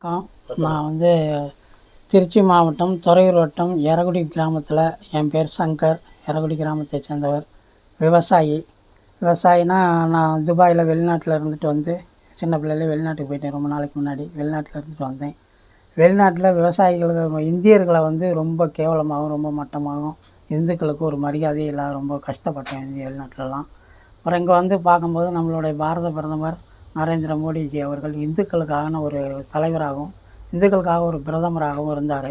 வணக்கம். நான் திருச்சி மாவட்டம் துறையூர் வட்டம் எரகுடி கிராமத்தில் என் பேர் சங்கர். எரகுடி கிராமத்தை சேர்ந்தவர். விவசாயினா நான் துபாயில் வெளிநாட்டில் இருந்துட்டு சின்ன பிள்ளையில வெளிநாட்டுக்கு போயிட்டேன். ரொம்ப நாளைக்கு முன்னாடி வெளிநாட்டில் இருந்துட்டு வந்தேன். வெளிநாட்டில் விவசாயிகளுக்கு இந்தியர்களை ரொம்ப கேவலமாகவும் ரொம்ப மட்டமாகவும் இந்துக்களுக்கு ஒரு மரியாதை இல்லாத ரொம்ப கஷ்டப்பட்டேன் இந்திய வெளிநாட்டிலலாம். அப்புறம் இங்கே பார்க்கும்போது நம்மளுடைய பாரத பிரதமர் நரேந்திர மோடிஜி அவர்கள் இந்துக்களுக்கான ஒரு தலைவராகவும் இந்துக்களுக்காக ஒரு பிரதமராகவும் இருந்தார்.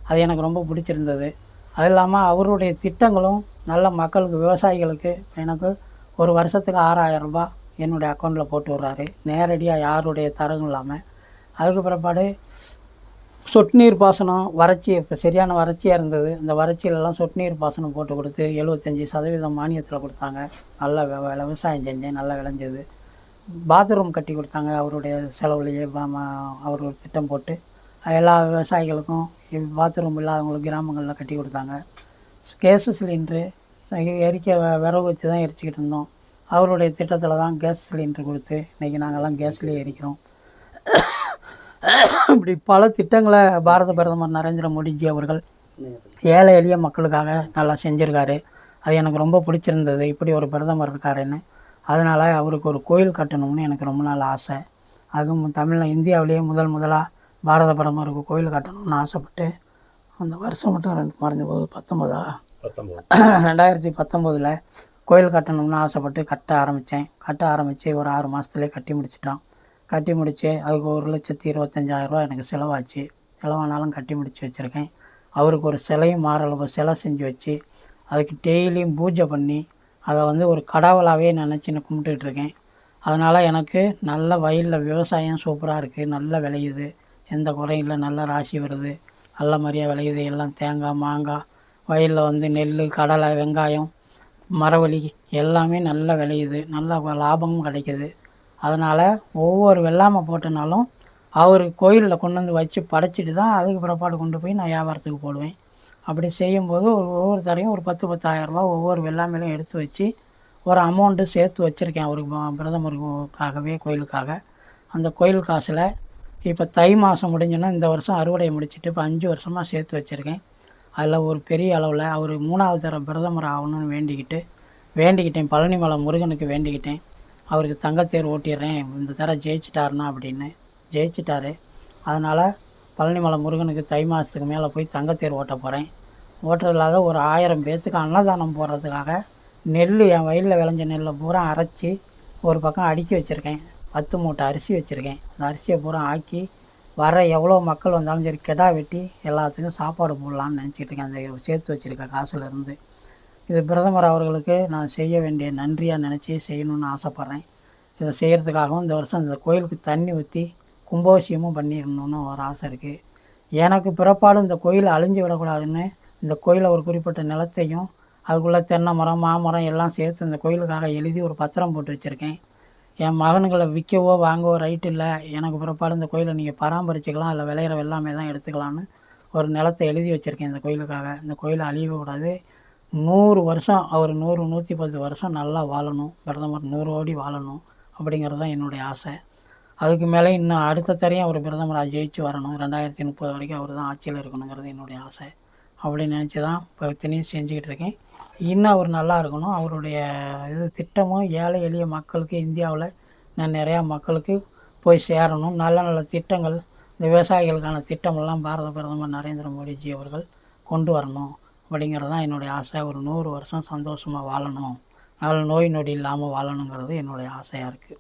அது எனக்கு ரொம்ப பிடிச்சிருந்தது. அது இல்லாமல் அவருடைய திட்டங்களும் நல்ல மக்களுக்கு விவசாயிகளுக்கு எனக்கு ஒரு வருஷத்துக்கு 6000 ரூபாய் என்னுடைய அக்கௌண்ட்டில் போட்டு விட்றாரு. நேரடியாக யாருடைய தரவும் இல்லாமல். அதுக்கு பிற்பாடு சொட்டு நீர் பாசனம் வறட்சி இப்போ சரியான வறட்சியாக இருந்தது. அந்த வறட்சியிலலாம் சொட்டு நீர் பாசனம் போட்டு கொடுத்து 75% மானியத்தில் கொடுத்தாங்க. நல்ல விவசாயம் செஞ்சேன், நல்லா விளைஞ்சது. பாத்ரூம் கட்டி கொடுத்தாங்க அவருடைய செலவுலையே. அவர் ஒரு திட்டம் போட்டு எல்லா விவசாயிகளுக்கும் பாத்ரூம் இல்லாதவங்களுக்கு கிராமங்களில் கட்டி கொடுத்தாங்க. கேஸு சிலிண்ட்ரு விறகு வச்சு தான் எரிச்சிக்கிட்டு இருந்தோம். அவருடைய திட்டத்தில் தான் கேஸ் சிலிண்ட்ரு கொடுத்து இன்றைக்கி நாங்கள்லாம் கேஸ்லேயே எரிக்கிறோம். இப்படி பல திட்டங்களை பாரத பிரதமர் நரேந்திர மோடிஜி அவர்கள் ஏழை எளிய மக்களுக்காக நல்லா செஞ்சுருக்காரு. அது எனக்கு ரொம்ப பிடிச்சிருந்தது. இப்படி ஒரு பிரதமர் இருக்காருன்னு. அதனால் அவருக்கு ஒரு கோயில் கட்டணும்னு எனக்கு ரொம்ப நாள் ஆசை. அதுவும் இந்தியாவிலேயே முதலாக பாரத பிரதமருக்கு கோயில் கட்டணும்னு ஆசைப்பட்டு அந்த வருஷம் மட்டும் மறைஞ்ச போது 2019 கோயில் கட்டணும்னு ஆசைப்பட்டு கட்ட ஆரம்பித்து ஒரு 6 மாதத்துலேயே கட்டி முடிச்சிட்டோம். கட்டி முடித்து அதுக்கு 1,25,000 ரூபா எனக்கு செலவாச்சு. செலவானாலும் கட்டி முடித்து வச்சுருக்கேன். அவருக்கு ஒரு சிலையும் மாறளவு சிலை செஞ்சு வச்சு அதுக்கு டெய்லியும் பூஜை பண்ணி அதை ஒரு கடவுளாகவே நினச்சி நான் கும்பிட்டுட்ருக்கேன். அதனால் எனக்கு நல்ல வயலில் விவசாயம் சூப்பராக இருக்குது. நல்லா விளையுது, எந்த குறையும் இல்லை. நல்ல ராசி வருது, நல்ல மாதிரியாக விளையுது. எல்லாம் தேங்காய் மாங்காய் வயலில் நெல் கடலை வெங்காயம் மரவள்ளி எல்லாமே நல்லா விளையுது. நல்ல லாபமும் கிடைக்கிது. அதனால் ஒவ்வொரு வெள்ளாமை போட்டனாலும் அவர் கோயிலில் கொண்டு வச்சு படைச்சிட்டு தான் அதுக்கு பிற்பாடு கொண்டு போய் நான் வியாபாரத்துக்கு போடுவேன். அப்படி செய்யும்போது ஒவ்வொரு தரையும் ஒரு 10,000 ரூபா ஒவ்வொரு வெள்ளாமையிலும் எடுத்து வச்சு ஒரு அமௌண்ட்டு சேர்த்து வச்சுருக்கேன் அவருக்கு பிரதமருக்காகவே கோயிலுக்காக. அந்த கோயில் காசில் இப்போ தை மாதம் முடிஞ்சோன்னா இந்த வருஷம் அறுவடையை முடிச்சுட்டு இப்போ 5 வருஷமாக சேர்த்து வச்சுருக்கேன். அதில் ஒரு பெரிய அளவில் அவர் 3வது தர பிரதமர் ஆகணும்னு வேண்டிக்கிட்டேன். பழனிமலை முருகனுக்கு வேண்டிக்கிட்டேன். அவருக்கு தங்கத்தேர் ஓட்டிடுறேன் இந்த தர ஜெயிச்சிட்டாருன்னா அப்படின்னு. ஜெயிச்சிட்டாரு. அதனால் பழனிமலை முருகனுக்கு தை மாதத்துக்கு மேலே போய் தங்கத்தேர் ஓட்ட போகிறேன். ஓட்டுறதுலாக ஒரு 1000 பேர்த்துக்கு அன்னதானம் போடுறதுக்காக என் வயலில் விளைஞ்ச நெல்லை பூரா அரைச்சி ஒரு பக்கம் அடுக்கி வச்சுருக்கேன். 10 மூட்டை அரிசி வச்சுருக்கேன். அந்த அரிசியை பூரா ஆக்கி வர எவ்வளோ மக்கள் வந்தாலும் சரி கெடா வெட்டி எல்லாத்துக்கும் சாப்பாடு போடலான்னு நினச்சிக்கிட்டு இருக்கேன். அந்த சேர்த்து வச்சுருக்க காசுலேருந்து. இது பிரதமர் அவர்களுக்கு நான் செய்ய வேண்டிய நன்றியாக நினச்சி செய்யணுன்னு ஆசைப்பட்றேன். இதை செய்கிறதுக்காகவும் இந்த வருஷம் இந்த கோயிலுக்கு தண்ணி ஊற்றி கும்பாபிஷேகமும் பண்ணிடணுன்னு ஒரு ஆசை இருக்குது. எனக்கு பிறப்பாடு இந்த கோயில் அழிஞ்சு விடக்கூடாதுன்னு இந்த கோயிலை ஒரு குறிப்பிட்ட நிலத்தையும் அதுக்குள்ளே தென்னை மரம் மாமரம் எல்லாம் சேர்த்து இந்த கோயிலுக்காக எழுதி ஒரு பத்திரம் போட்டு வச்சுருக்கேன். என் மகனுங்களை விற்கவோ வாங்கவோ ரைட்டு இல்லை. எனக்கு பிறப்பாடு இந்த கோயிலை நீங்கள் பராமரிச்சுக்கலாம், இல்லை விளையிற வெள்ளாமை தான் எடுத்துக்கலான்னு ஒரு நிலத்தை எழுதி வச்சுருக்கேன் இந்த கோயிலுக்காக. இந்த கோயிலை அழியக்கூடாது. 100 வருஷம் அவர் 100 110 வருஷம் நல்லா வாழணும். பிரதமர் 100 கோடி வாழணும் அப்படிங்கிறது தான் என்னுடைய ஆசை. அதுக்கு மேலே இன்னும் அடுத்த தரையும் அவர் பிரதமராக ஜெயிச்சு வரணும். 2030 வரைக்கும் அவர் தான் ஆட்சியில் இருக்கணுங்கிறது என்னுடைய ஆசை. அப்படின்னு நினச்சி தான் இப்போ இத்தனையும் செஞ்சுக்கிட்டு இருக்கேன். இன்னும் அவர் நல்லா இருக்கணும். அவருடைய திட்டமும் ஏழை எளிய மக்களுக்கு இந்தியாவில் நான் நிறையா மக்களுக்கு போய் சேரணும். நல்ல நல்ல திட்டங்கள் இந்த விவசாயிகளுக்கான திட்டமெல்லாம் பாரத பிரதமர் நரேந்திர மோடிஜி அவர்கள் கொண்டு வரணும் அப்படிங்கிறது தான் என்னுடைய ஆசை. ஒரு 100 வருஷம் சந்தோஷமாக வாழணும், நல்ல நோய் நொடி இல்லாமல் வாழணுங்கிறது என்னுடைய ஆசையாக இருக்குது.